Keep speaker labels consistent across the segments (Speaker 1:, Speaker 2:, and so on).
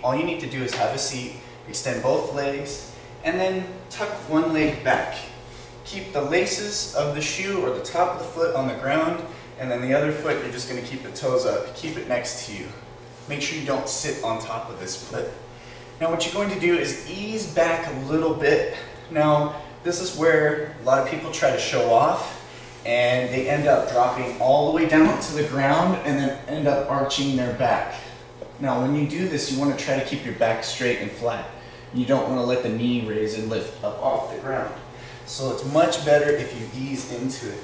Speaker 1: all you need to do is have a seat, extend both legs, and then tuck one leg back. Keep the laces of the shoe or the top of the foot on the ground, and then the other foot, you're just going to keep the toes up. Keep it next to you. Make sure you don't sit on top of this foot. Now what you're going to do is ease back a little bit. Now this is where a lot of people try to show off, and they end up dropping all the way down to the ground and then end up arching their back. Now when you do this, you want to try to keep your back straight and flat. You don't want to let the knee raise and lift up off the ground. So it's much better if you ease into it.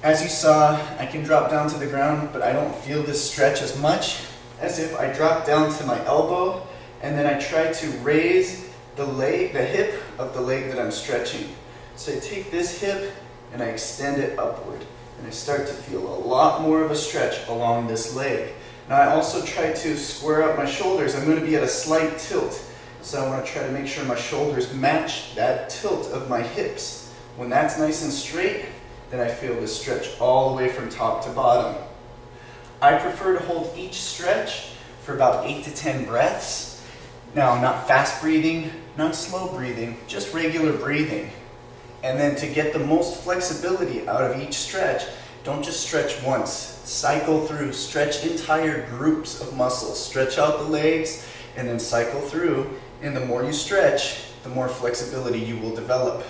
Speaker 1: As you saw, I can drop down to the ground, but I don't feel this stretch as much as if I drop down to my elbow and then I try to raise the hip of the leg that I'm stretching. So I take this hip and I extend it upward, and I start to feel a lot more of a stretch along this leg. Now I also try to square up my shoulders. I'm going to be at a slight tilt, so I want to try to make sure my shoulders match that tilt of my hips. When that's nice and straight, then I feel this stretch all the way from top to bottom. I prefer to hold each stretch for about 8 to 10 breaths. Now, not fast breathing, not slow breathing, just regular breathing. And then to get the most flexibility out of each stretch, don't just stretch once. Cycle through, stretch entire groups of muscles. Stretch out the legs and then cycle through. And the more you stretch, the more flexibility you will develop.